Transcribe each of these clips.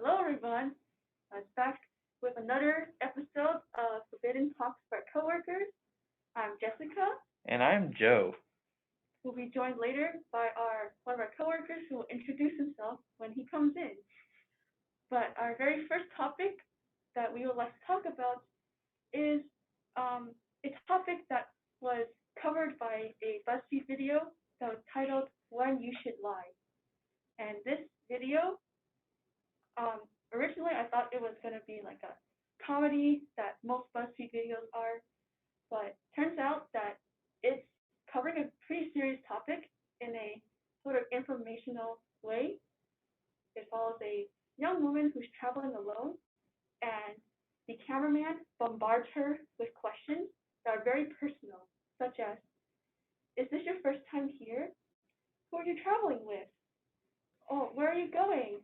Hello, everyone. I'm back with another episode of Forbidden Talks by Coworkers. I'm Jessica. And I'm Joe. We'll be joined later by our one of our coworkers who will introduce himself when he comes in. But our very first topic that we would like to talk about is a topic that was covered by a BuzzFeed video that was titled "When You Should Lie." And this video originally I thought it was gonna be like a comedy that most BuzzFeed videos are, but turns out that it's covering a pretty serious topic in a sort of informational way. It follows a young woman who's traveling alone, and the cameraman bombards her with questions that are very personal, such as, "Is this your first time here? Who are you traveling with? Oh, where are you going?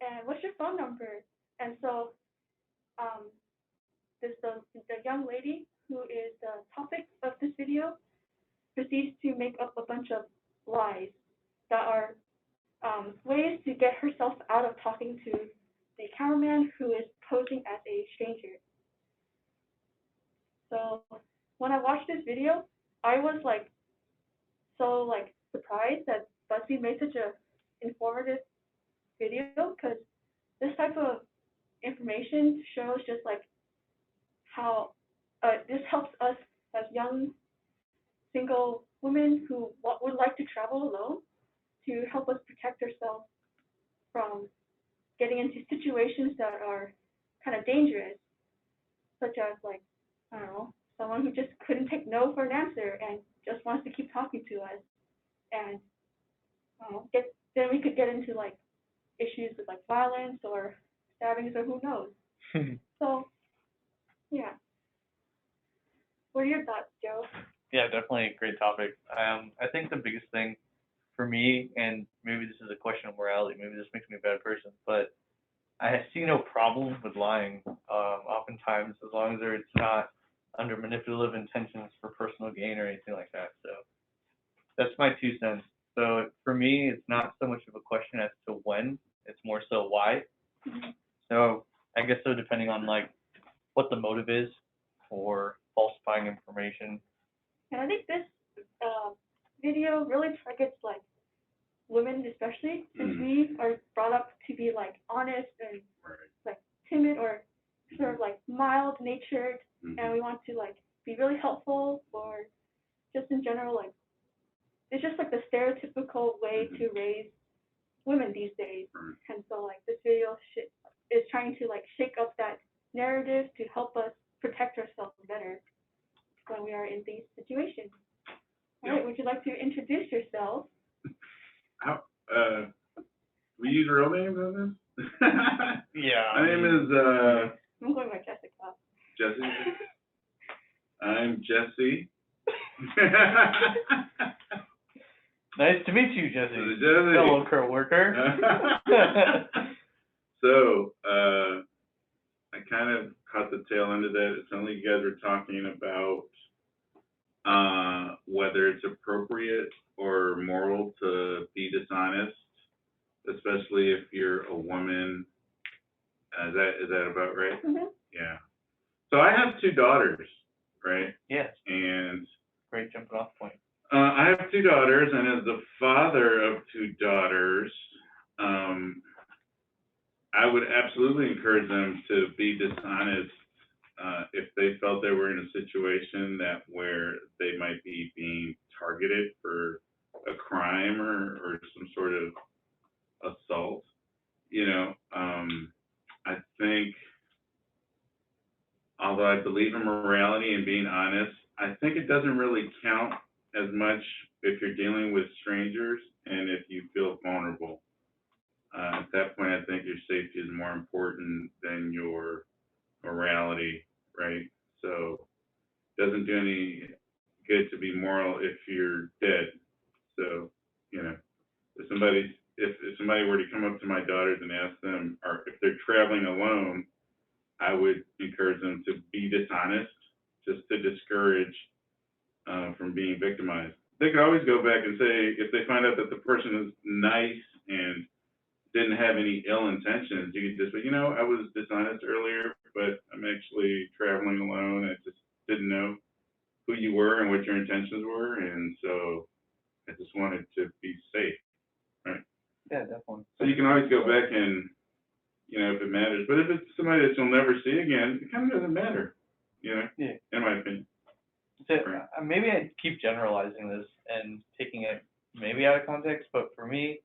And what's your phone number?" And so um, the young lady who is the topic of this video proceeds to make up a bunch of lies that are ways to get herself out of talking to the cameraman who is posing as a stranger. So when I watched this video, I was surprised that BuzzFeed made such a informative video because this type of information shows just like how this helps us as young single women who would like to travel alone to help us protect ourselves from getting into situations that are kind of dangerous, such as like, I don't know, someone who just couldn't take no for an answer and just wants to keep talking to us, and then we could get into like issues with like violence or stabbings or who knows. So yeah, what are your thoughts, Joe? Yeah, definitely a great topic. I think the biggest thing for me, and maybe this is a question of morality, maybe this makes me a bad person, but I see no problem with lying. Oftentimes, as long as it's not under manipulative intentions for personal gain or anything like that. So that's my 2 cents. So for me, it's not so much of a question as to when; it's more so why. Mm-hmm. So I guess so depending on like what the motive is for falsifying information. And I think this video really targets like women, especially since we are brought up to be like honest and like timid or sort of like mild natured, and we want to like be really helpful or just in general like it's just like the stereotypical way to raise women these days. And so like this video is trying to like shake up that narrative to help us protect ourselves better when we are in these situations. All right, would you like to introduce yourself? How, we use real names on this? Yeah. My name is I'm going by Jessica. Jesse. I'm Jesse. Nice to meet you, Jesse. Jesse. Fellow co-worker. So, I kind of caught the tail end of that. It sounded like you guys were talking about whether it's appropriate or moral to be dishonest, especially if you're a woman. Is that about right? Mm-hmm. Yeah. So I have 2 daughters, right? Yes. And Great jumping off point. I have 2 daughters, and as the father of 2 daughters, I would absolutely encourage them to be dishonest if they felt they were in a situation where they might be being targeted for a crime or some sort of assault. I think, although I believe in morality and being honest, I think it doesn't really count as much if you're dealing with strangers and if you feel vulnerable. At that point, I think your safety is more important than your morality, right? So it doesn't do any good to be moral if you're dead. So, if somebody were to come up to my daughters and ask them, or if they're traveling alone, I would encourage them to be dishonest, just to discourage from being victimized. They could always go back and say, if they find out that the person is nice and didn't have any ill intentions. You could just say, you know, I was dishonest earlier, but I'm actually traveling alone. I just didn't know who you were and what your intentions were, and so I just wanted to be safe, right? Yeah, definitely. So you can always go back and, you know, if it matters. But if it's somebody that you'll never see again, it kind of doesn't matter, you know, Yeah. in my opinion. So Right. maybe I keep generalizing this and taking it maybe out of context, but for me,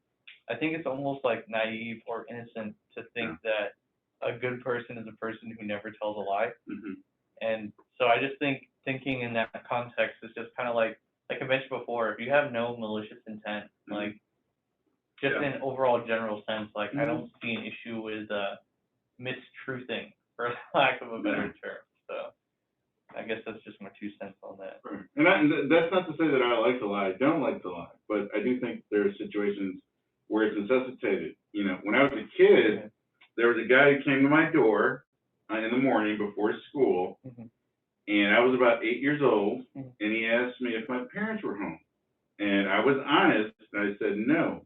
I think it's almost like naive or innocent to think that a good person is a person who never tells a lie. Mm-hmm. And so I just think thinking in that context is just kind of like I mentioned before, if you have no malicious intent, Mhm. like just Yeah. in overall general sense, like I Mhm. don't see an issue with mistruthing, for lack of a better term. So I guess that's just my 2 cents on that. Right. And that's not to say that I like to lie. I don't like to lie, but I do think there are situations where it's necessitated. You know, when I was a kid, there was a guy who came to my door in the morning before school, Mhm. and I was about 8 years old, Mhm. and he asked me if my parents were home. And I was honest, and I said no.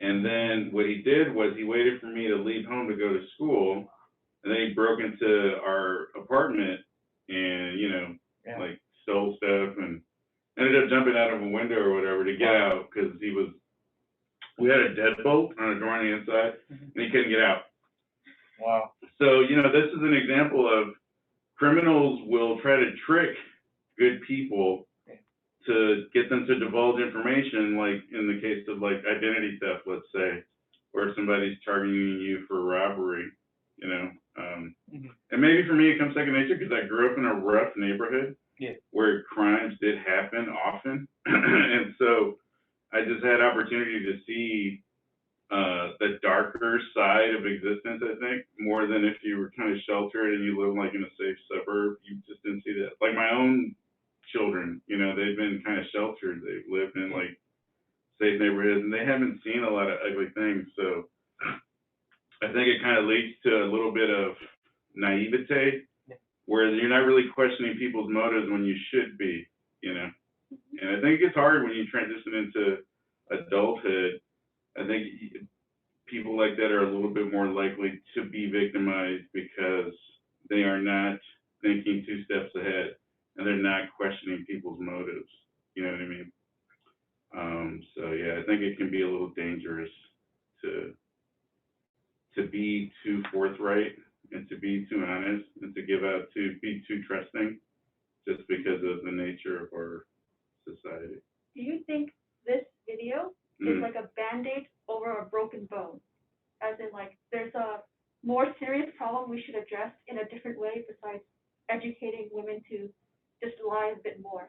And then what he did was he waited for me to leave home to go to school, and then he broke into our apartment and, you know, Yeah. like stole stuff and ended up jumping out of a window or whatever to get out because we had a deadbolt on a door on the inside, and he couldn't get out. Wow. So, you know, this is an example of criminals will try to trick good people to get them to divulge information, like in the case of like identity theft, let's say, or if somebody's targeting you for robbery, you know. And maybe for me it comes second nature because I grew up in a rough neighborhood where crimes did happen often, and so I just had opportunity to see the darker side of existence, I think, more than if you were kind of sheltered and you live like in a safe suburb. You just didn't see that. Like my own children, you know, they've been kind of sheltered. They've lived in like safe neighborhoods and they haven't seen a lot of ugly things. So I think it kind of leads to a little bit of naivete where you're not really questioning people's motives when you should be, you know. And I think it's hard when you transition into adulthood. I think people like that are a little bit more likely to be victimized because they are not thinking 2 steps ahead and they're not questioning people's motives. You know what I mean? So yeah, I think it can be a little dangerous to be too forthright and to be too honest and to be too trusting just because of the nature of our society. Do you think this video is like a Band-Aid over a broken bone? As in, like, there's a more serious problem we should address in a different way besides educating women to just lie a bit more?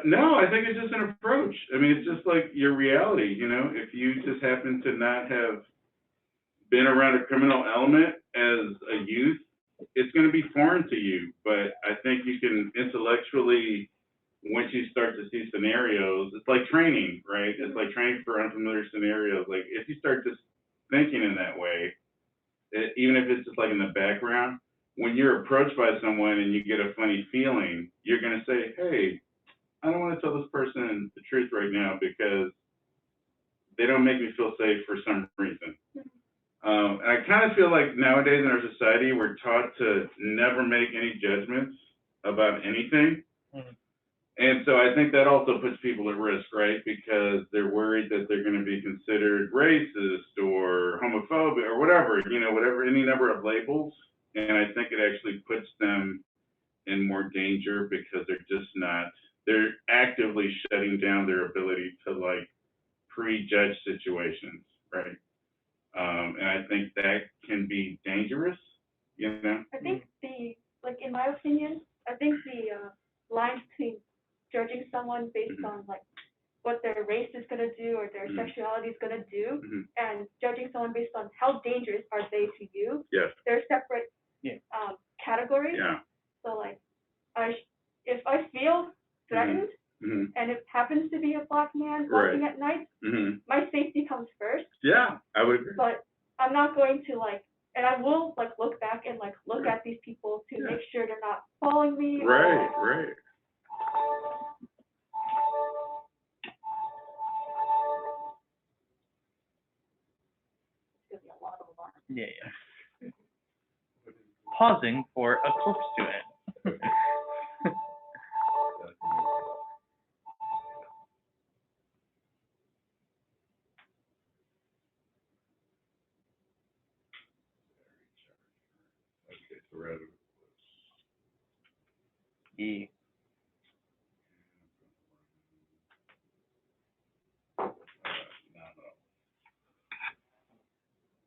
No, I think it's just an approach. I mean, it's just like your reality, you know, if you just happen to not have been around a criminal element as a youth, it's going to be foreign to you. But I think you can intellectually, once you start to see scenarios, it's like training, right? It's like training for unfamiliar scenarios. Like if you start just thinking in that way, even if it's just like in the background, when you're approached by someone and you get a funny feeling, you're going to say, hey, I don't want to tell this person the truth right now because they don't make me feel safe for some reason. And I kind of feel like nowadays in our society, we're taught to never make any judgments about anything. And so I think that also puts people at risk, right? Because they're worried that they're going to be considered racist or homophobic or whatever, you know, whatever, any number of labels. And I think it actually puts them in more danger because they're actively shutting down their ability to like prejudge situations, right? And I think that can be dangerous, you know? I think in my opinion, I think the line between judging someone based on like what their race is going to do or their sexuality is going to do, and judging someone based on how dangerous are they to you, they're separate categories. Yeah. So like, if I feel threatened, and it happens to be a Black man walking at night, my safety comes first. Yeah, I would agree. But I'm not going to like, and I will like look back and like look at these people to make sure they're not following me. Right. Yeah, yeah. Pausing for a corpse to end. Okay, so we're at E.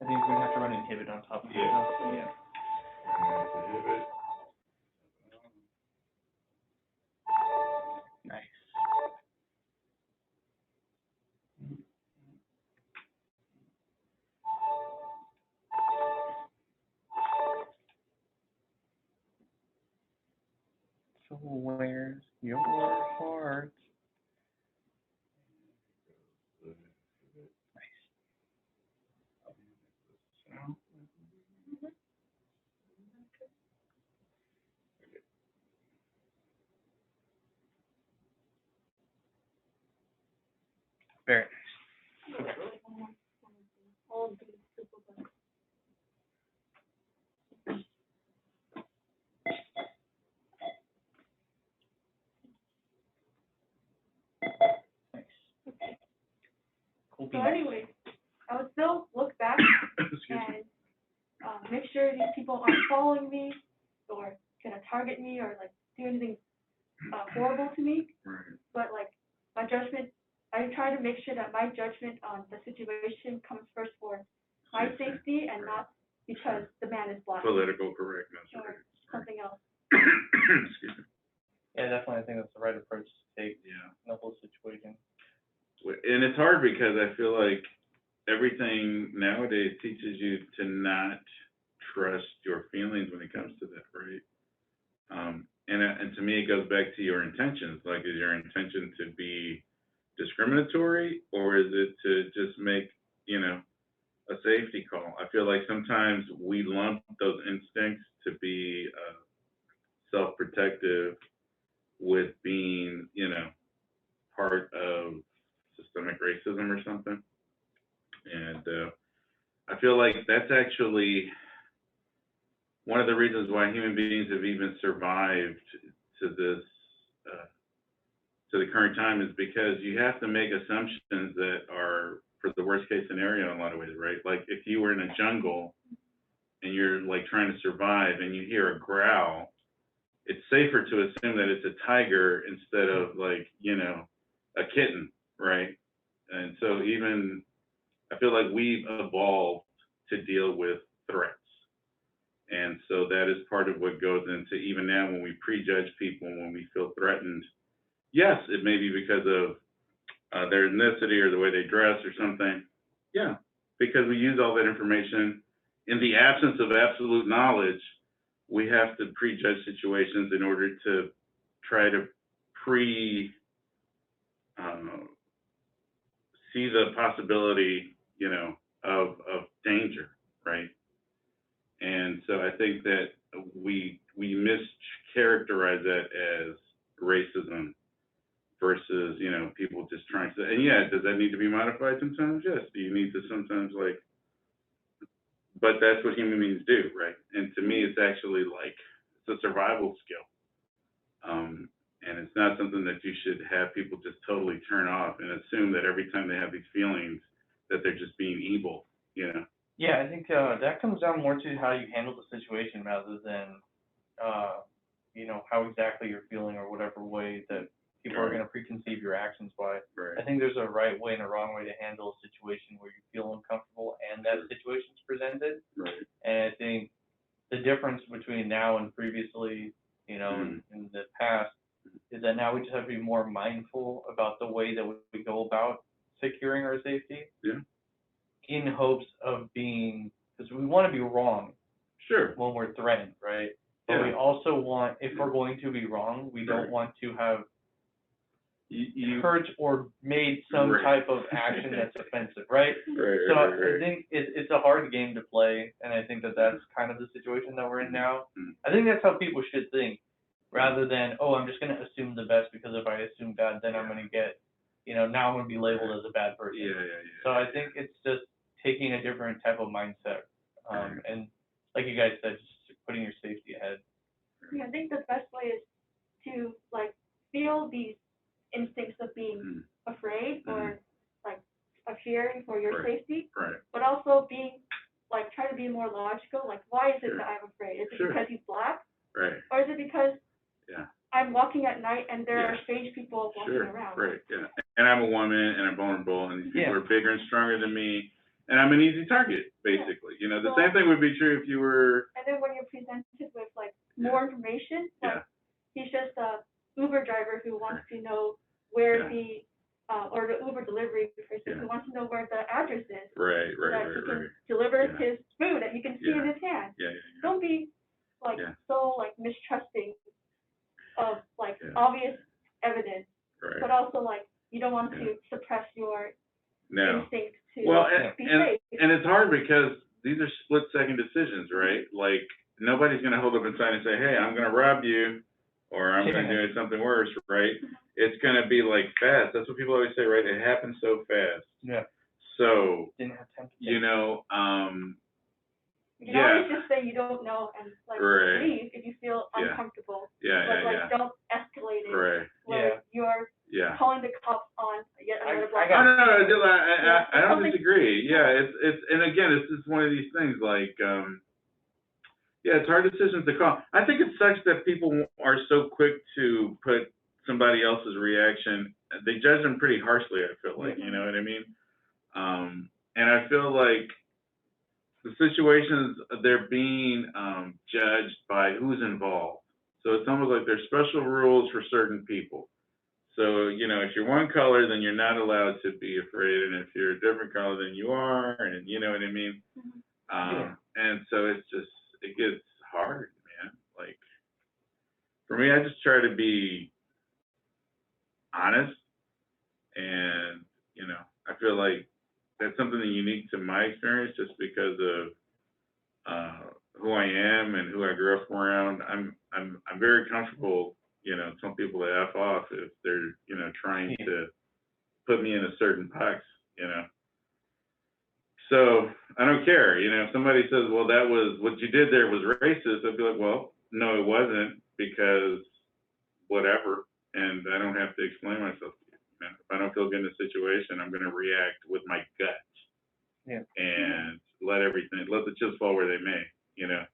I think we're gonna have to run inhibit on top of it. Yeah. Yeah. Inhibit. Nice. So where's your heart? Nice. Very nice. All of these super bugs. Nice. Cool So beans. anyway, I would still look back Excuse me. and make sure these people aren't following me or gonna target me or like do anything horrible to me. Right. But like my judgment, I try to make sure that my judgment on the situation comes first for my safety and not because the man is black Political correctness, or right. something else. Excuse me. Yeah, definitely. I think that's the right approach to take Yeah. in the whole situation. And it's hard because I feel like everything nowadays teaches you to not trust your feelings when it comes to that, right? And to me, it goes back to your intentions. Like, is your intention to be discriminatory, or is it to just make, you know, a safety call? I feel like sometimes we lump those instincts to be self-protective with being, you know, part of systemic racism or something. And I feel like that's actually one of the reasons why human beings have even survived to this, to the current time, is because you have to make assumptions that are for the worst case scenario in a lot of ways, right? Like if you were in a jungle and you're like trying to survive and you hear a growl, it's safer to assume that it's a tiger instead of like, you know, a kitten, right? And so even, I feel like we've evolved to deal with threats. And so that is part of what goes into even now when we prejudge people, when we feel threatened. Yes, it may be because of their ethnicity or the way they dress or something. Yeah, because we use all that information in the absence of absolute knowledge. We have to prejudge situations in order to try to see the possibility, you know, of danger, right? And so I think that we mischaracterize that as racism versus, you know, people just trying to, and yeah, does that need to be modified sometimes? Yes. Do you need to sometimes like, but that's what human beings do, right? And to me, it's actually like, it's a survival skill. And it's not something that you should have people just totally turn off and assume that every time they have these feelings that they're just being evil, you know? Yeah, I think that comes down more to how you handle the situation rather than, you know, how exactly you're feeling or whatever way that people are going to preconceive your actions by. Right. I think there's a right way and a wrong way to handle a situation where you feel uncomfortable and that situation's presented. Right. And I think the difference between now and previously, you know, in the past, is that now we just have to be more mindful about the way that we go about securing our safety. Yeah. In hopes of being, because we want to be wrong Sure. when we're threatened, right? But Yeah. we also want, if we're going to be wrong, we don't Right. want to have You hurt or made some Right. type of action that's offensive, right? Right, So right, I right. think it's a hard game to play, and I think that that's kind of the situation that we're in now. Mhm. I think that's how people should think, rather than, oh, I'm just going to assume the best because if I assume bad, then I'm going to get, you know, now I'm going to be labeled as a bad person. Yeah. So I think it's just taking a different type of mindset And like you guys said, just putting your safety ahead. Yeah, I think the best way is to like feel these instincts of being afraid or like of fearing for your Right. safety, Right. but also being like try to be more logical. Like, why is it Sure. that I'm afraid? Is it Sure. because he's black, Right. or is it because Yeah. I'm walking at night and there are Yeah. strange people walking Sure. around? Right. Yeah. And I'm a woman and I'm vulnerable and these people Yeah. are bigger and stronger than me and I'm an easy target, basically. You know, the So- same thing would be true if you were. And then when you're presented with like more information, like Yeah. he's just a Uber driver who wants to know where Yeah. the or the Uber delivery person Yeah. who wants to know where the address is, Right. so Right. that Right. he can Right. deliver Yeah. his food that you can see in Yeah. his hand. Yeah. Yeah. Don't be like Yeah. so like mistrusting of like Yeah. obvious evidence, Right. but also like you don't want to suppress your No. instinct to Well, be and safe. it's hard because these are split-second decisions, right? Like, nobody's gonna hold up a sign and say, hey, I'm gonna rob you, or I'm gonna do something worse, right? It's gonna be like fast. That's what people always say, right? It happens so fast. Yeah. So, Didn't have time to you know, You can yeah. always just say you don't know and like Right. leave if you feel Yeah. uncomfortable, Yeah, but yeah, like yeah. don't escalate it Right. where Yeah. you're Yeah. calling the cops on yet another I black got- No, person. I don't Something- disagree. Yeah, it's, and again, it's just one of these things, like, yeah, it's hard decisions to call. I think it sucks that people are so quick to put somebody else's reaction, they judge them pretty harshly, I feel like, you know what I mean? And I feel like the situations, they're being, judged by who's involved. So it's almost like there's special rules for certain people. So, you know, if you're one color, then you're not allowed to be afraid, and if you're a different color, then you are, and you know what I mean? And so it's just, it gets hard, man. Like, for me, I just try to be honest, and, you know, I feel like that's something unique to my experience just because of who I am and who I grew up around. I'm very comfortable, you know, telling people to F off if they're, you know, trying to put me in a certain box, you know. So I don't care, you know, if somebody says, well, that was, what you did there was racist, I'd be like, well, no, it wasn't, because whatever, and I don't have to explain myself to you. You know, if I don't feel good in a situation, I'm gonna react with my gut. Yeah. And let the chips fall where they may, you know.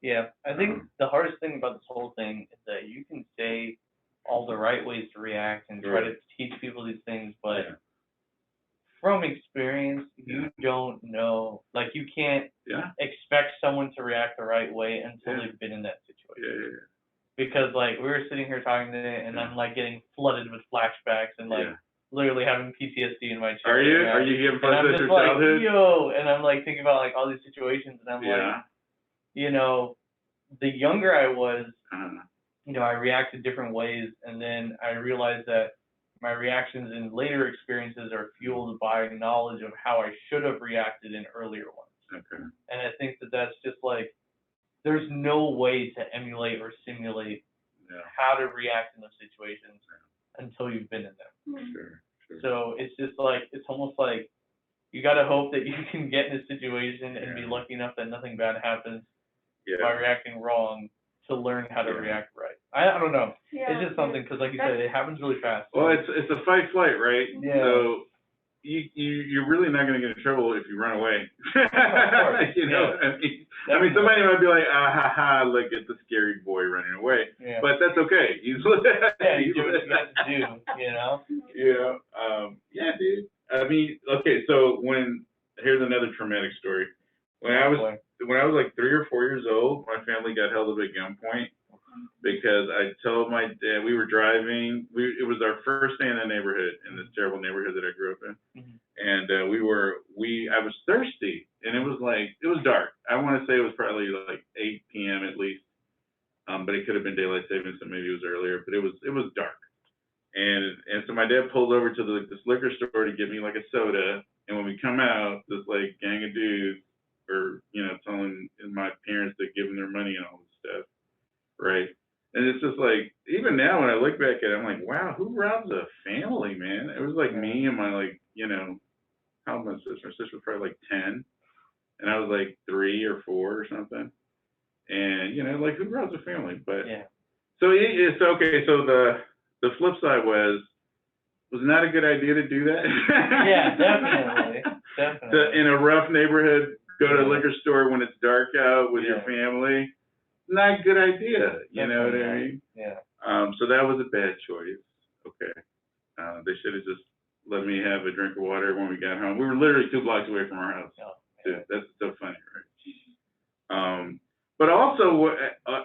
Yeah, I think the hardest thing about this whole thing is that you can say all the right ways to react and try to teach people these things, but from experience, you don't know, like you can't expect someone to react the right way until they've been in that situation. Because like we were sitting here talking today, and I'm like getting flooded with flashbacks and like literally having PTSD in my chest. Are you? Are you getting flashbacks from childhood? Yo, and I'm like thinking about like all these situations, and I'm like, you know, the younger I was, you know, I reacted different ways, and then I realized that my reactions in later experiences are fueled by knowledge of how I should have reacted in earlier ones. Okay. And I think that that's just like, there's no way to emulate or simulate how to react in those situations until you've been in them. Sure. So it's just like, it's almost like you gotta hope that you can get in a situation and be lucky enough that nothing bad happens by reacting wrong to learn how to react right. I don't know. It's just something, because like you said, it happens really fast. Well, it's a fight flight, right? Yeah. So you're really not going to get in trouble if you run away. You know what I mean? I mean, somebody might be like, ah, ha, ha, look at the scary boy running away. Yeah. But that's okay. You do what you got to do, you know? Yeah, dude. I mean, okay, so here's another traumatic story. When I was like 3 or 4 years old, my family got held up at gunpoint because I told my dad, we were driving, it was our first day in the neighborhood, in this terrible neighborhood that I grew up in. And I was thirsty, and it was dark. I want to say it was probably like 8 p.m. at least. But it could have been daylight savings, so maybe it was earlier, but it was dark. And so my dad pulled over to this liquor store to get me like a soda, and when we come out, this like gang of dudes are, you know, telling my parents to give them their money and all this stuff, right? And it's just like, even now when I look back at it, I'm like, wow, who robs a family, man? It was like me and my, like, you know, how old was my sister? My sister was probably like 10, and I was like 3 or 4 or something. And, you know, like, who grows a family? But, Yeah. so it's okay, so the flip side was not a good idea to do that? Yeah, definitely. Definitely. In a rough neighborhood, go to a Yeah. liquor store when it's dark out with your Yeah. family, not a good idea, you know what I Definitely mean? Yeah. So that was a bad choice. Okay. They should have just let me have a drink of water when we got home. We were literally 2 blocks away from our house. Oh, Dude, that's so funny, right? But also,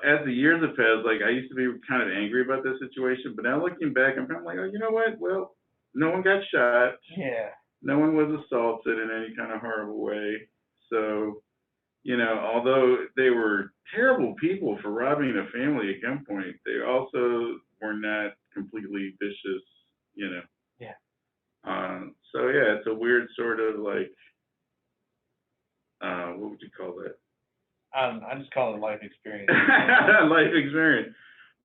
as the years have passed, like, I used to be kind of angry about this situation, but now looking back, I'm kind of like, oh, you know what? Well, no one got shot. Yeah. No one was assaulted in any kind of horrible way. So, you know, although they were terrible people for robbing a family at gunpoint, they also were not completely vicious, you know. Yeah. So yeah, it's a weird sort of like, what would you call that? I just call it life experience. Life experience.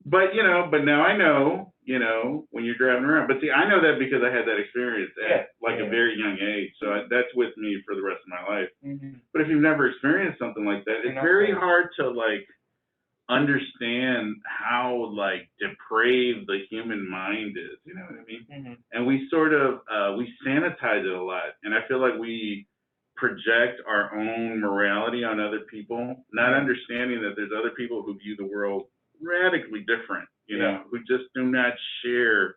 But, you know, but now I know, you know, when you're driving around. But see, I know that because I had that experience at like a very young age. So that's with me for the rest of my life. Mm-hmm. But if you've never experienced something like that, it's very hard to like understand how like depraved the human mind is. You know what I mean? Mm-hmm. And we sort of we sanitize it a lot, and I feel like we project our own morality on other people, not understanding that there's other people who view the world radically different. You know, who just do not share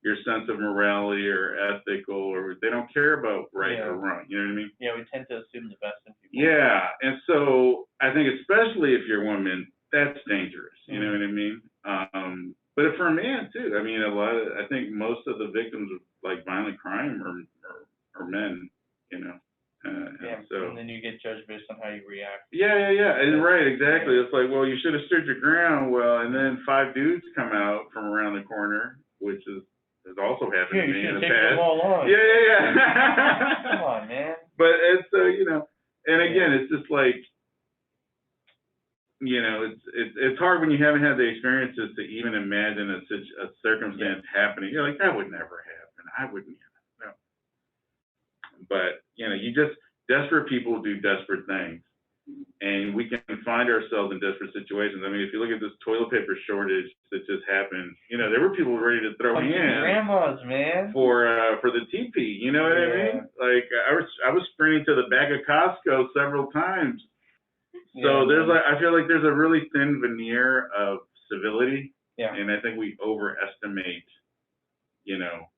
your sense of morality or ethical, or they don't care about right or wrong. You know what I mean? Yeah, we tend to assume the best in people. Yeah, and so I think especially if you're a woman, that's dangerous. You know what I mean? But for a man too, I mean, I think most of the victims of like violent crime are men. You know. And then you get judged based on how you react. Yeah. And right, exactly. It's like, well, you should have stood your ground. Well, and then 5 dudes come out from around the corner, which has also happened to me in the past. Them all on. Yeah. Come on, man. But it's you know, and again, it's just like, you know, it's hard when you haven't had the experiences to even imagine a circumstance happening. You're like, that would never happen. I wouldn't. No. But you know, desperate people do desperate things, and we can find ourselves in desperate situations. I mean, if you look at this toilet paper shortage that just happened, you know, there were people ready to throw hands. Grandmas, man. For the teepee, you know what I mean? Like I was sprinting to the back of Costco several times. So I feel like there's a really thin veneer of civility, and I think we overestimate, you know.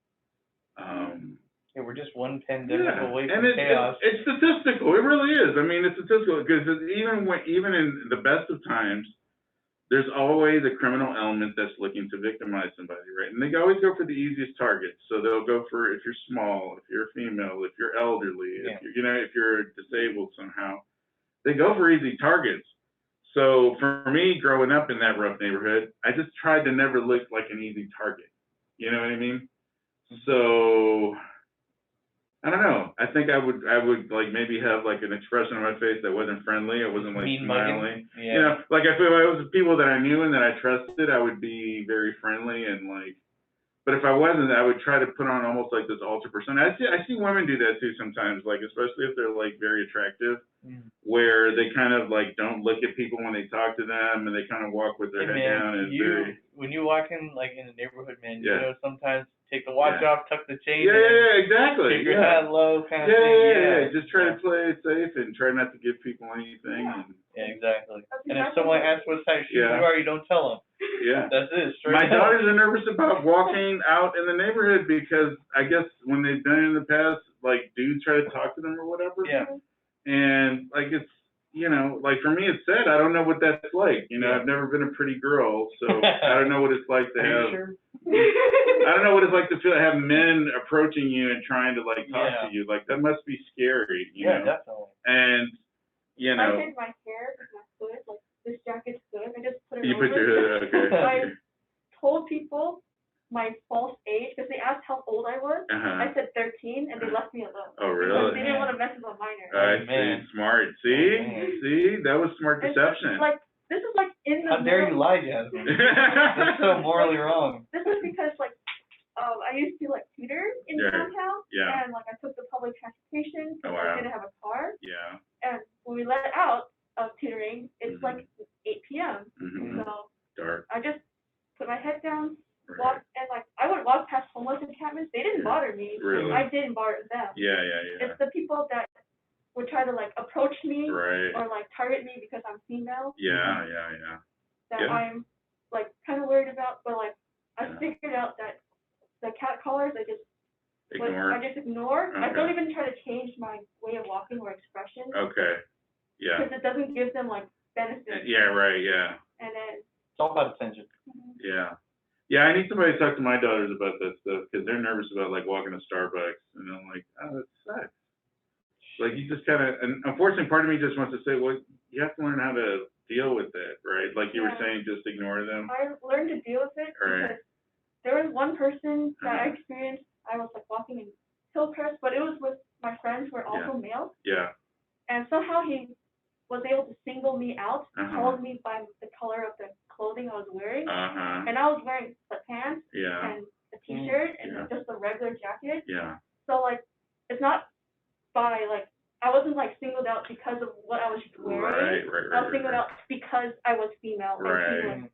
We're just one pandemic away from chaos. It's statistical. It really is. I mean, it's statistical because even in the best of times, there's always a criminal element that's looking to victimize somebody, right? And they always go for the easiest targets. So they'll go for if you're small, if you're female, if you're elderly, if you're disabled somehow. They go for easy targets. So for me, growing up in that rough neighborhood, I just tried to never look like an easy target. You know what I mean? So I don't know. I think I would like maybe have like an expression on my face that wasn't friendly. I wasn't like smiling. Yeah. You know, like if it was people that I knew and that I trusted, I would be very friendly and like. But if I wasn't, I would try to put on almost like this alter persona. I see women do that too sometimes, like especially if they're like very attractive, where they kind of like don't look at people when they talk to them, and they kind of walk with their head down. And when you walk in like in the neighborhood, man, you know sometimes take the watch off, tuck the chain in. Yeah, exactly. Keep your head low, kind of thing. Yeah. Just try to play it safe and try not to give people anything. Yeah, exactly. And if someone asks what type of shoes you are, you don't tell them. Yeah. That's it. My daughters are nervous about walking out in the neighborhood because I guess when they've done it in the past, like dudes try to talk to them or whatever. Yeah. And like it's, you know, like for me it's sad. I don't know what that's like. You know, I've never been a pretty girl, so I don't know what it's like to have. Sure? I don't know what it's like to have men approaching you and trying to like talk to you. Like that must be scary. You know? Definitely. And you know. I did my hair with my hood, like this jacket's good. I just put it You over. put your hood, okay. I told people my false age because they asked how old I was. I said 13, and they left me alone. Oh, really? Because they didn't want to mess with a minor. I see. Smart. See, that was smart deception. Like this is like in the. How dare you lie, Jasmine? That's so morally wrong. This is because like I used to like tutor in downtown, and like I took the public transportation because I didn't have a car. Yeah. And didn't bother them. Yeah. It's the people that would try to like approach me Right. or like target me because I'm female Yeah. that Yeah. I'm like kind of worried about. But like I Yeah. figured out that the cat collars I just Ignore. ignore. I Okay. don't even try to change my way of walking or expression Okay. Yeah. because it doesn't give them like benefits. Yeah. Right. Yeah. And then It's all about attention. Yeah. Yeah, I need somebody to talk to my daughters about that stuff because they're nervous about like walking to Starbucks, and I'm like, oh, that sucks. Like you just kind of, and unfortunately, part of me just wants to say, well, you have to learn how to deal with it, right? Like you were Yeah. saying, just ignore them. I learned to deal with it Right. because there was one person that I Uh-huh. experienced. I was like walking in Hillcrest, but it was with my friends who are also males, Yeah. and somehow he was able to single me out, Uh-huh. called me by the color of the clothing I was wearing, Uh-huh. and I was wearing sweatpants Yeah. and a t-shirt and Yeah. just a regular jacket. Yeah. So like, it's not by like I wasn't like singled out because of what I was wearing. Right. I was singled out because I was female and he Right. was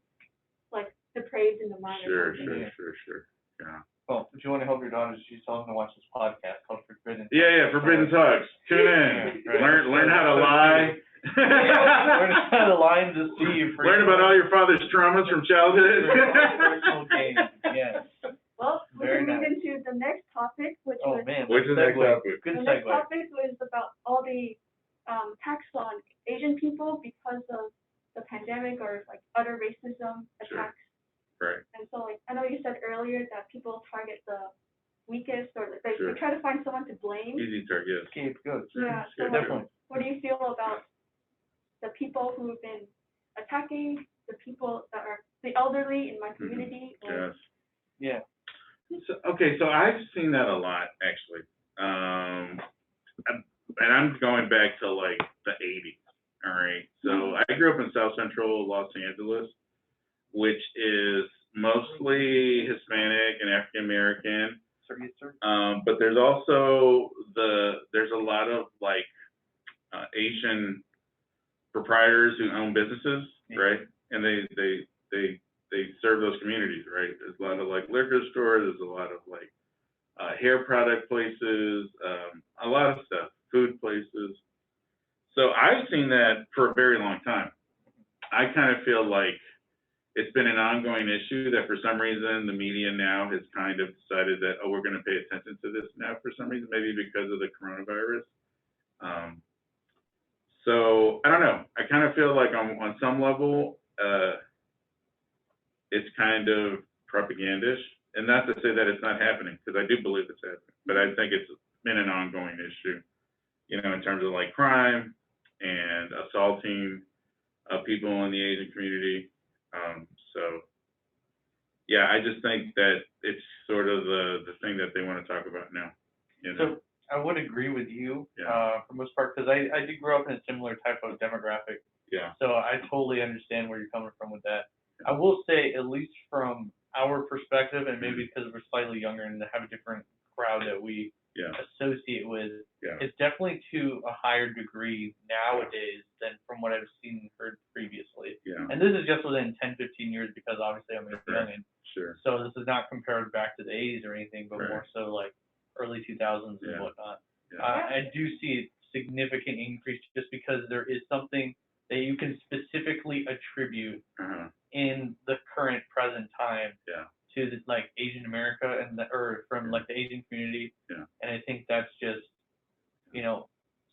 like depraved in the mind. Sure. or something. Sure. Yeah. Well, if you want to help your daughters, she's telling them to watch this podcast called Forbidden. Yeah. Forbidden Talks. Tune in. Yeah, right. Learn how to lie. Learn how to lie and deceive. Learn about all your father's traumas from childhood. Personal gains. Yes. Well, we Very can move nice. into the next topic, which Oh was man. Which is the next segue. topic? Good the next segue. topic was about all the tax on Asian people because of the pandemic or like other racism attacks. Right. And so like I know you said earlier that people target the weakest or like, Sure. they try to find someone to blame. Easy target. Scapegoats. Yeah. So like, Definitely. what do you feel about the people who've been attacking the people that are the elderly in my community? Or, Yes. Yeah. So I've seen that a lot actually. And I'm going back to like the 80s. All right. So I grew up in South Central Los Angeles, which is mostly Hispanic and African American. Yes, sir. But there's also there's a lot of like Asian proprietors who own businesses, right? And they serve those communities, right? There's a lot of like liquor stores, there's a lot of like hair product places, a lot of stuff, food places. So I've seen that for a very long time. I kind of feel like it's been an ongoing issue that for some reason the media now has kind of decided that, oh, we're going to pay attention to this now for some reason, maybe because of the coronavirus. So I don't know. I kind of feel like on some level, it's kind of propagandish, and not to say that it's not happening, because I do believe it's happening, but I think it's been an ongoing issue, you know, in terms of like crime and assaulting people in the Asian community. So yeah, I just think that it's sort of the thing that they want to talk about now, you know? So I would agree with you Yeah. for the most part because I did grow up in a similar type of demographic. Yeah. So I totally understand where you're coming from with that. I will say, at least from our perspective, and maybe because we're slightly younger and have a different crowd that we Yeah. associate with, Yeah. it's definitely to a higher degree nowadays than from what I've seen and heard previously. Yeah. And this is just within 10, 15 years because obviously I'm a youngin'. Sure. So this is not compared back to the 80s or anything, but Right. more so like early 2000s Yeah. and whatnot. Yeah. I do see a significant increase just because there is something that you can specifically attribute Uh-huh. in the current present time Yeah. to the, like Asian America and or from like the Asian community. Yeah. And I think that's just, you know,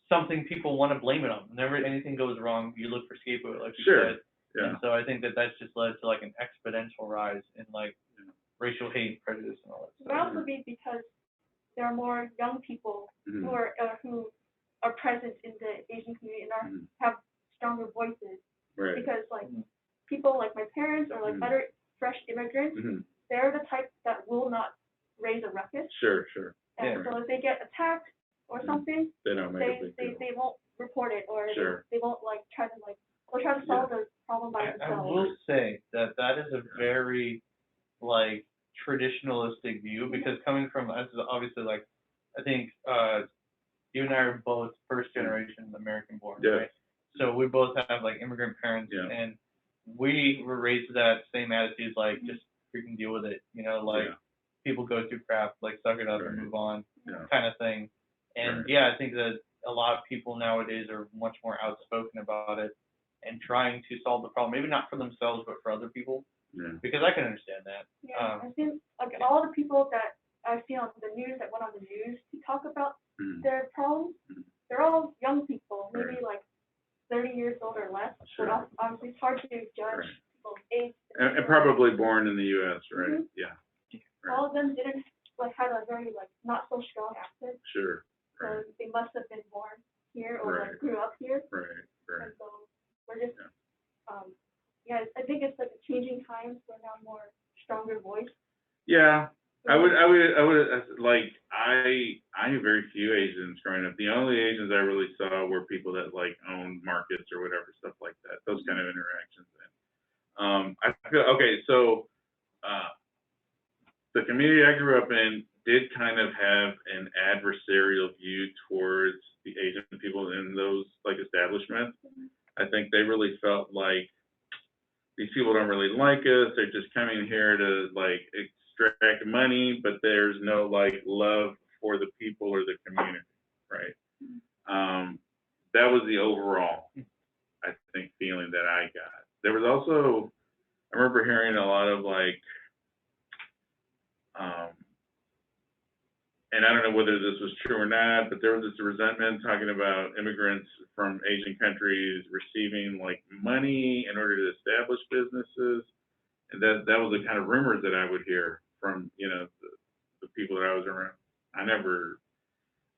something people want to blame it on. Whenever anything goes wrong, you look for scapegoat, like you Sure. said. Yeah. And so I think that that's just led to like an exponential rise in like racial hate, prejudice, and all that it might stuff. also be because there are more young people Mhm. who are present in the Asian community and Mhm. have stronger voices. Right. Because like Mhm. people like my parents or like Mhm. other fresh immigrants, Mhm. they're the type that will not raise a ruckus. Sure. And Yeah. so if they get attacked or Mhm. something, They don't make a big deal. they won't report it or Sure. they won't like try to like they'll try to solve the problem by I themselves. will say that that is a very like traditionalistic view because coming from us, obviously like I think you and I are both first generation American born, Yeah. right? So we both have like immigrant parents, Yeah. and we were raised with that same attitude, like just freaking deal with it, you know, like Yeah. people go through crap, like suck it up and Right. move on, Yeah. kind of thing. And Right. yeah, I think that a lot of people nowadays are much more outspoken about it and trying to solve the problem, maybe not for themselves, but for other people, Yeah. because I can understand that. Yeah, I think like all the people that I've seen on the news that went on the news to talk about Mhm. their problems, Mhm. they're all young people, maybe Right. like 30 years old or less. Sure. But obviously it's hard to judge Right. people's age. And probably born in the U.S., right? Mhm. Yeah. All of them didn't like have a very like not so strong accent, Sure. so Right. they must have been born here or Right. like grew up here, Right. Right. and so we're just Yeah. yeah, I think it's like a changing times. We're now more stronger voice. Yeah. I would, like, I knew very few Asians growing up. The only Asians I really saw were people that like owned markets or whatever, stuff like that, those kind of interactions. I feel, okay, so, the community I grew up in did kind of have an adversarial view towards the Asian people in those like establishments. I think they really felt like these people don't really like us. They're just coming here to like extract money, but there's no like love for the people or the community, right? That was the overall, I think, feeling that I got. There was also, I remember hearing a lot of like, and I don't know whether this was true or not, but there was this resentment talking about immigrants from Asian countries receiving like money in order to establish businesses. And that was the kind of rumors that I would hear from, you know, the people that I was around.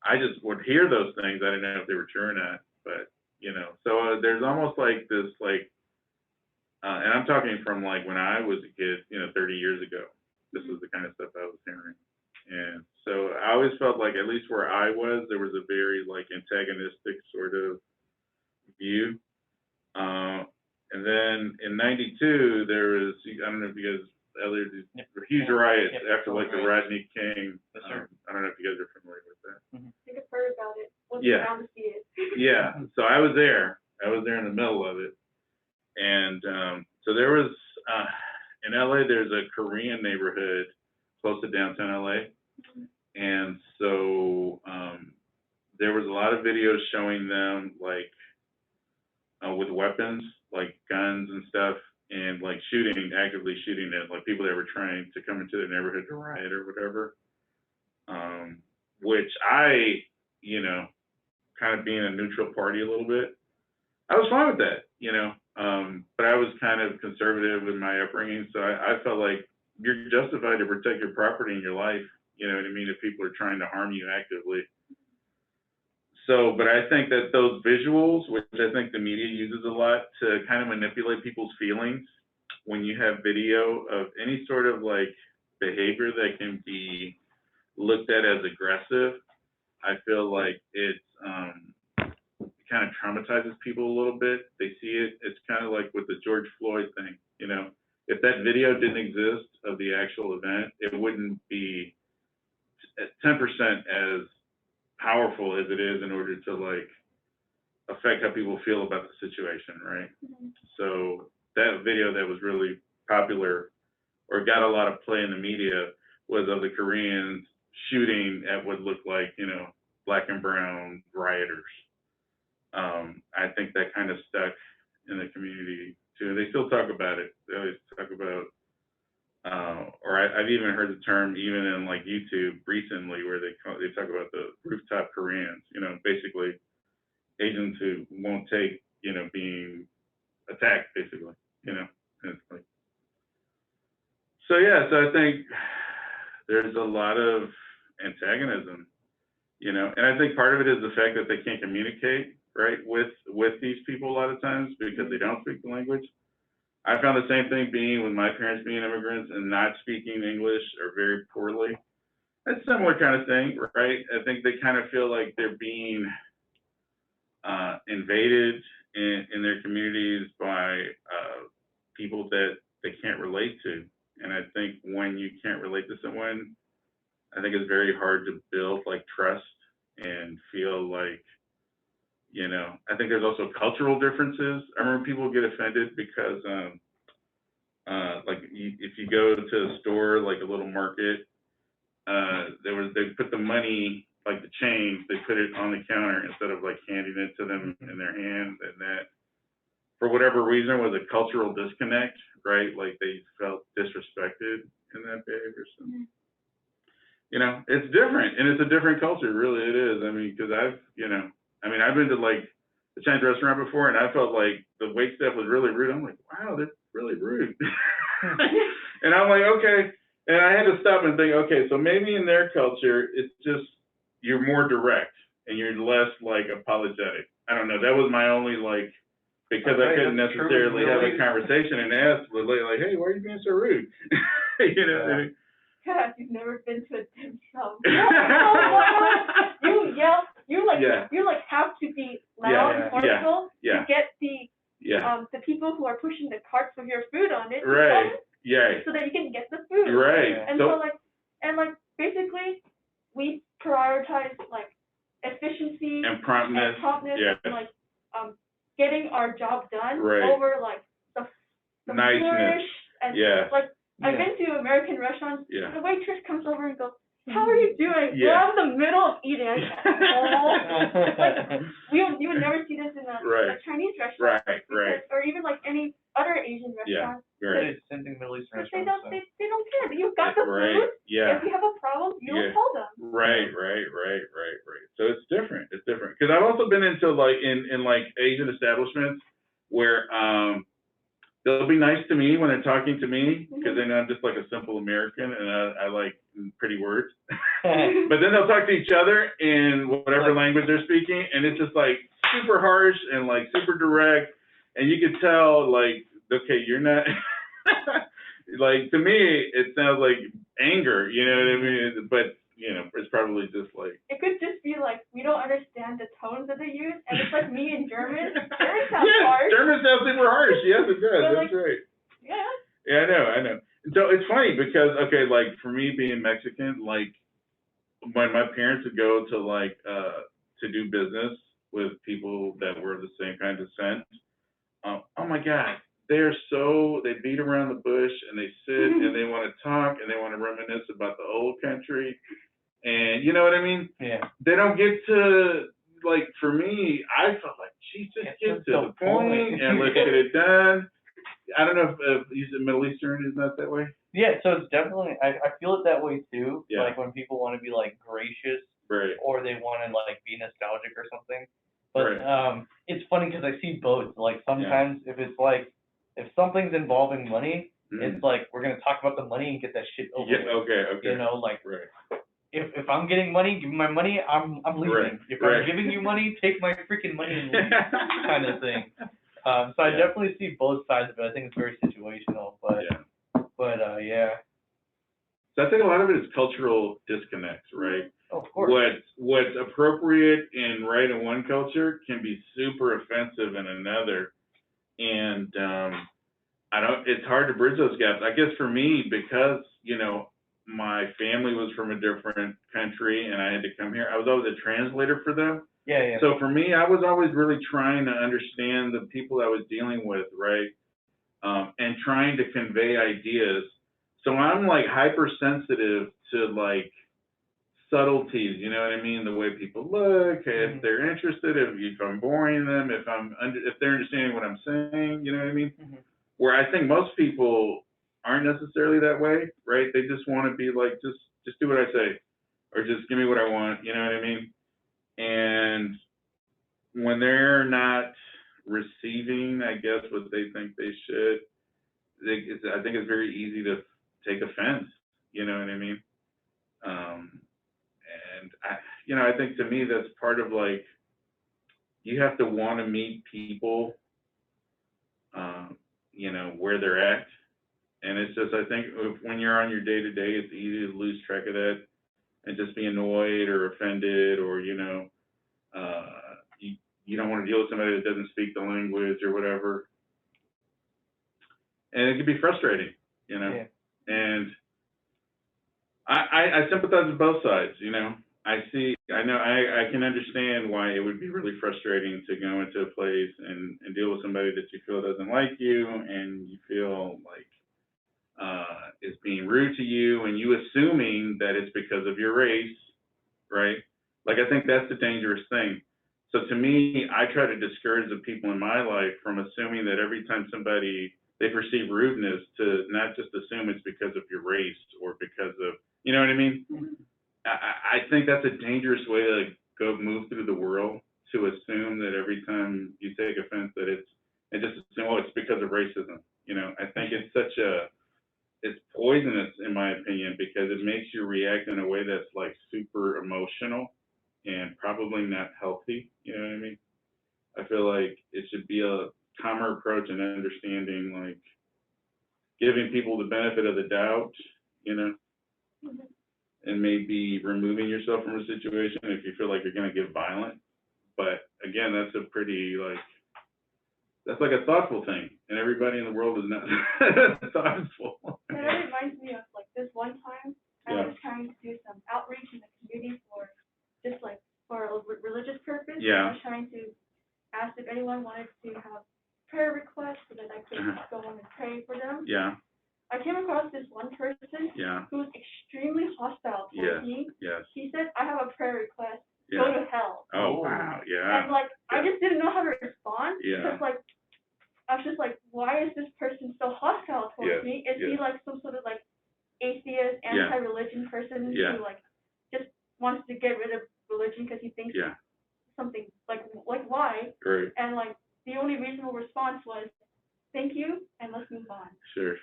I just would hear those things. I didn't know if they were true or not, but, you know, so there's almost like this, like, and I'm talking from like when I was a kid, you know, 30 years ago, this was the kind of stuff I was hearing. And so I always felt like, at least where I was, there was a very like antagonistic sort of view. And then in '92, there was, I don't know if you guys, Elliot, these huge riots after like the Rodney King. Yes, sir. I don't know if you guys are familiar with that. I think I've heard about it. Wasn't Yeah. around to see it. Yeah, so I was there. I was there in the middle of it. And so there was, in LA, there's a Korean neighborhood close to downtown LA. And so there was a lot of videos showing them like with weapons, like guns and stuff, and like shooting, actively shooting at like people that were trying to come into the neighborhood to riot or whatever. Which I, you know, kind of being a neutral party a little bit, I was fine with that, you know. But I was kind of conservative in my upbringing, so I felt like you're justified to protect your property and your life, you know what I mean, if people are trying to harm you actively. So, but I think that those visuals, which I think the media uses a lot to kind of manipulate people's feelings, when you have video of any sort of like behavior that can be looked at as aggressive, I feel like it's kind of traumatizes people a little bit. They see it. It's kind of like with the George Floyd thing, you know. If that video didn't exist of the actual event, it wouldn't be 10% as powerful as it is in order to like affect how people feel about the situation, right? So that video that was really popular or got a lot of play in the media was of the Koreans shooting at what looked like, you know, black and brown rioters. I think that kind of stuck in the community too. They still talk about it. They always talk about, I've even heard the term even in like YouTube recently where they talk about the rooftop Koreans. You know, basically Asians who won't take, you know, being attacked, basically. You know, and it's like, so yeah. So I think there's a lot of antagonism, you know, and I think part of it is the fact that they can't communicate, right, with these people a lot of times because they don't speak the language. I found the same thing being with my parents being immigrants and not speaking English or very poorly. It's a similar kind of thing, right? I think they kind of feel like they're being invaded in their communities by people that they can't relate to. And I think when you can't relate to someone, I think it's very hard to build like trust and feel like, you know, I think there's also cultural differences. I remember people get offended because like if you go to a store, like a little market, they put the money, like the change, they put it on the counter instead of like handing it to them in their hand, and that, for whatever reason, was a cultural disconnect, right? Like they felt disrespected in that behavior. So, you know, it's different, and it's a different culture, really it is. I mean, because I've been to like a Chinese restaurant before, and I felt like the wait staff was really rude. I'm like, wow, they're really rude. And I'm like, okay. And I had to stop and think, okay, so maybe in their culture, it's just, you're more direct and you're less like apologetic. I don't know. That was my only like, because I couldn't necessarily have a conversation and ask the lady like, hey, why are you being so rude? You know what I mean? Yeah, you've never been to a dim sum. You yell, you have to be loud and forceful to get the people who are pushing the carts with your food on it. Right. Yeah. So that you can get the food. Right. And so basically we prioritize like efficiency and promptness, and like getting our job done right. over like the niceness flourish and like I've been to American restaurants. Yeah. The waitress comes over and goes, "How are you doing?" Yeah. We're in the middle of eating. Like you would never see this in a Chinese restaurant, right, or even like any other Asian restaurant. Yeah, right. Same thing Middle Eastern They restaurants. they don't care. You've got the food. Yeah. If you have a problem, you'll tell them. Right. So it's different. It's different because I've also been into like in like Asian establishments where they'll be nice to me when they're talking to me because they know I'm just like a simple American and I like pretty words. But then they'll talk to each other in whatever language they're speaking, and it's just like super harsh and like super direct, and you could tell like, okay, you're not like, to me it sounds like anger, you know what I mean? But you know, it's probably just like, it could just be like we don't understand the tones that they use, and it's like me in German. German sounds harsh. German sounds super harsh. Yes, it does. That's right. Yeah. Yeah, I know. So it's funny because, okay, like for me being Mexican, like when my parents would go to like to do business with people that were the same kind of descent, oh my God, they beat around the bush and they sit and they want to talk and they want to reminisce about the old country. And you know what I mean? Yeah. They don't get to, like, for me, I felt like, geez, just get to the point and let's get it done. I don't know if Middle Eastern is not that way. Yeah, so it's definitely, I feel it that way too. Yeah. Like when people want to be like gracious, right. or they want to like be nostalgic or something. But it's funny because I see both. Like sometimes if it's like, if something's involving money, it's like we're gonna talk about the money and get that shit over with. Okay. You know, like if I'm getting money, give me my money, I'm leaving. If I'm giving you money, take my freaking money and leave, kind of thing. So I definitely see both sides of it. I think it's very situational, but yeah. So I think a lot of it is cultural disconnects, right? Oh, of course. What's appropriate and right in one culture can be super offensive in another, and it's hard to bridge those gaps. I guess for me, because you know my family was from a different country and I had to come here, I was always a translator for them. Yeah. So for me, I was always really trying to understand the people I was dealing with, right? And trying to convey ideas. So I'm like hypersensitive to like subtleties, you know what I mean? The way people look, if they're interested, if I'm boring them, if they're understanding what I'm saying, you know what I mean? Where I think most people aren't necessarily that way, right? They just want to be like, just do what I say, or just give me what I want, you know what I mean? And when they're not receiving, I guess, what they think they should, I think it's very easy to take offense, you know what I mean? And I think to me that's part of like, you have to want to meet people, where they're at. And it's just, I think when you're on your day to day, it's easy to lose track of that and just be annoyed or offended, or, you don't want to deal with somebody that doesn't speak the language or whatever. And it can be frustrating, Yeah. And I sympathize with both sides, I can understand why it would be really frustrating to go into a place and deal with somebody that you feel doesn't like you, and you feel like is being rude to you, and you assuming that it's because of your race, right? Like, I think that's the dangerous thing. So to me, I try to discourage the people in my life from assuming that every time they perceive rudeness, to not just assume it's because of your race or because of, you know what I mean? I think that's a dangerous way to move through the world, to assume that every time you take offense that and just assume, oh, it's because of racism. You know, I think it's poisonous in my opinion, because it makes you react in a way that's like super emotional and probably not healthy. You know what I mean? I feel like it should be a calmer approach and understanding, like giving people the benefit of the doubt, you know, and maybe removing yourself from a situation if you feel like you're going to get violent. But again, that's a a thoughtful thing, and everybody in the world is not thoughtful. And that reminds me of like this one time I was trying to do some outreach in the community for just like for a religious purpose. Yeah. I was trying to ask if anyone wanted to have prayer requests so that I could go on and pray for them. Yeah. I came across this one person who was extremely hostile towards me. Yes. He said, "I have a prayer request. Go to hell." Oh wow. Yeah. And like I just didn't know how to respond because Yeah. like I was just like, why is this person so hostile towards me? Is he like some sort of like atheist, anti-religion person who like just wants to get rid of religion because he thinks something like why? Right. And like the only reasonable response was, "Thank you, and let's move on." Sure.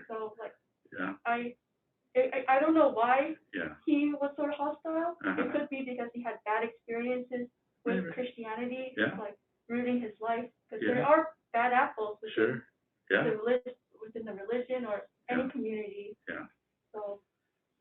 So like Yeah. I don't know why Yeah. he was sort of hostile. Uh-huh. It could be because he had bad experiences with Christianity, like rooting his life. Because there are bad apples within within the religion or any community. Yeah. So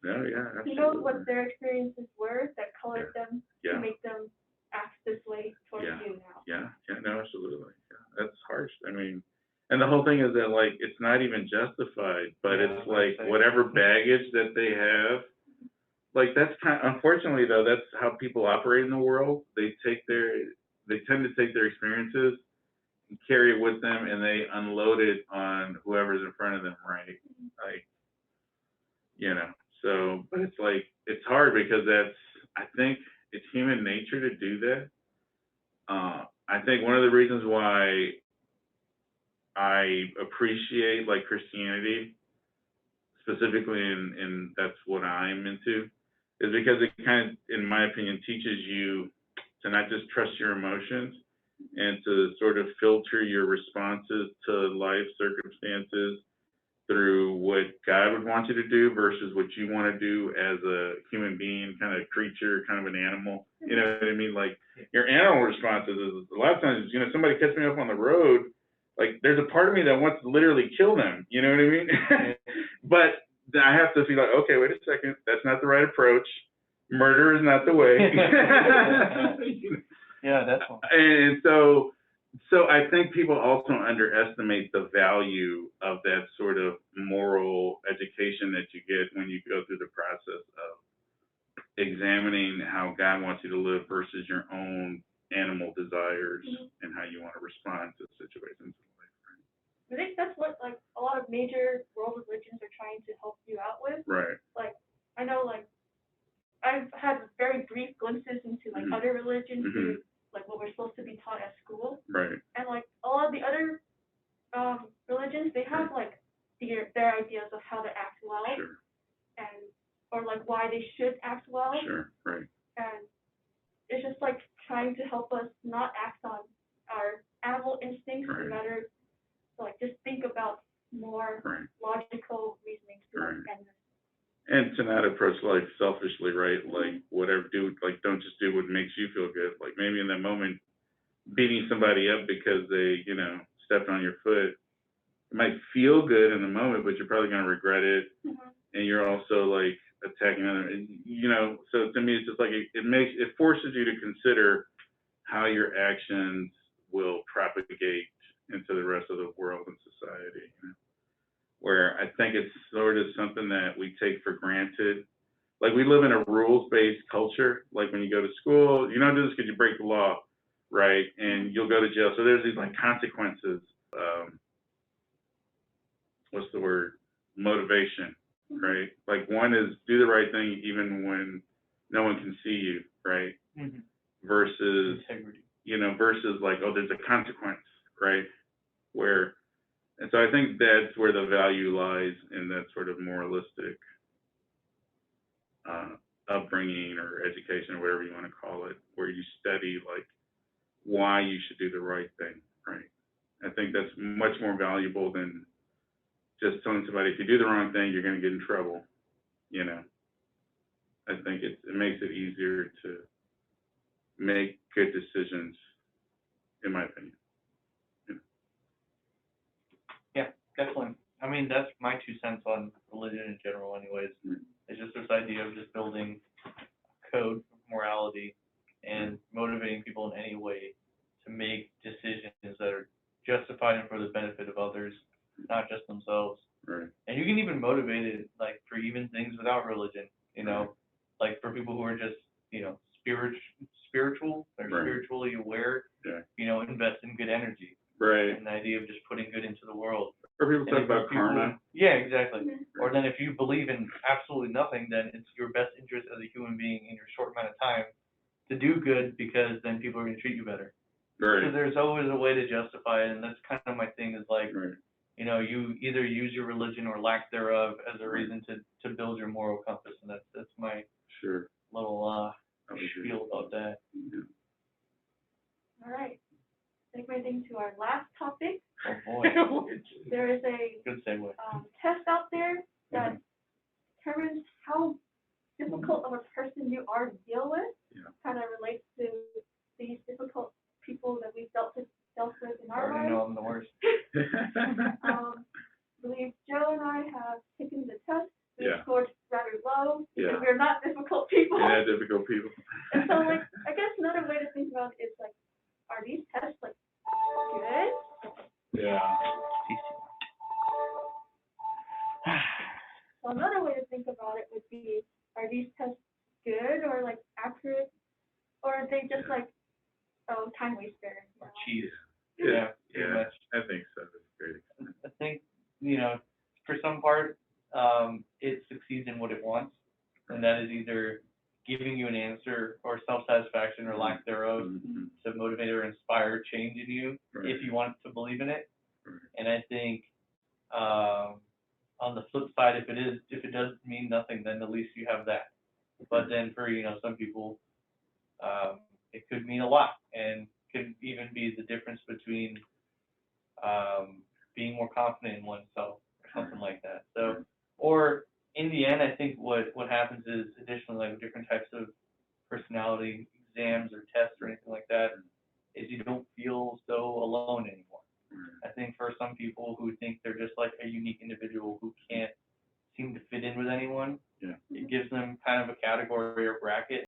Yeah. he knows what their experiences were that colored them to Yeah. make them act this way towards you now. Yeah. No, absolutely. Yeah. That's harsh. I mean, and the whole thing is that like it's not even justified, but it's like whatever baggage that they have. Like that's unfortunately though, that's how people operate in the world. They tend to take their experiences and carry it with them, and they unload it on whoever's in front of them, right? Like, you know, so, but it's like, it's hard because I think it's human nature to do that. I think one of the reasons why I appreciate like Christianity, specifically, and that's what I'm into, is because it kind of, in my opinion, teaches you to not just trust your emotions and to sort of filter your responses to life circumstances through what God would want you to do versus what you want to do as a human being, kind of creature, kind of an animal. You know what I mean? Like your animal responses is a lot of times, you know, somebody cuts me off on the road, like there's a part of me that wants to literally kill them. You know what I mean? But I have to be like, okay, wait a second, that's not the right approach. Murder is not the way. Yeah, that's one. And so I think people also underestimate the value of that sort of moral education that you get when you go through the process of examining how God wants you to live versus your own animal desires and how you want to respond to situations. I think that's what like a lot of major world religions are trying to help you out with. Right. Like I know like I've had very brief glimpses into like other religions, like what we're supposed to be taught at school. Right. And like a lot of the other religions, they have like their ideas of how to act well, and or like why they should act well. Sure. Right. And it's just like trying to help us not act on our animal instincts, no matter. So like just think about more logical reasoning to and to not approach life selfishly, right? Like whatever, don't just do what makes you feel good. Like maybe in that moment, beating somebody up because they, you know, stepped on your foot, it might feel good in the moment, but you're probably going to regret it. And you're also like attacking other, you know, so to me, it's just like, it forces you to consider how your actions will propagate into the rest of the world and society, you know? Where I think it's sort of something that we take for granted. Like we live in a rules-based culture. Like when you go to school, you don't do this because you break the law, right? And you'll go to jail. So there's these like consequences. What's the word? motivation, right? Like one is do the right thing even when no one can see you, right? Mm-hmm. Versus, Integrity. versus like, oh, there's a consequence, right? And so I think that's where the value lies in that sort of moralistic upbringing or education or whatever you want to call it, where you study like why you should do the right thing, right? I think that's much more valuable than just telling somebody if you do the wrong thing, you're going to get in trouble. I think it makes it easier to make good decisions, in my opinion. Yeah, definitely. I mean, that's my 2 cents on religion in general anyways. It's just this idea of just building a code of morality and motivating people in any way to make decisions that are justified and for the benefit of others, not just themselves. Right. And you can even motivate it, like, for even things without religion, like for people who are just, spiritual or Right. spiritually aware, Yeah. invest in good energy. Right. And the idea of just putting good into the world. Or people talk And if about people- karma. Yeah, exactly. Mhm. Or then if you believe in absolutely nothing, then it's your best interest as a human being in your short amount of time to do good, because then people are going to treat you better. So Right. there's always a way to justify it, and that's kind of my thing is like, Right. you either use your religion or lack thereof as a reason to build your moral compass, and that's my Sure. little I would agree. spiel about that. Yeah. All right. Segueing to our last topic, Oh boy, there is a good segue. test out there that determines how difficult of a person you are to deal with. Yeah. Kind of relates to these difficult people that we've dealt with in I our already know lives. I'm the worst. I believe Joe and I have taken the test. We Yeah. scored rather low because Yeah. we're not difficult people. Yeah, difficult people. And so, like, I guess another way to think about it is like, are these tests like good? Yeah. So another way to think about it would be, are these tests good or like accurate, or are they just like, time waster? Or cheese. Yeah. pretty Yeah. much. I think so. That's great. I think, for some part, it succeeds in what it wants, and that is either giving you an answer or self-satisfaction or lack thereof Mhm. to motivate or inspire change in you Right. if you want to believe in it. Right. And I think, on the flip side, if it does mean nothing, then at least you have that. But then for, some people, it could mean a lot, and could even be the difference between, being more confident in oneself or something like that. So, or in the end, I think what happens is additionally, like different types of personality exams or tests or anything like that, is you don't feel so alone anymore. I think for some people who think they're just like a unique individual who can't seem to fit in with anyone, Yeah. it gives them kind of a category or bracket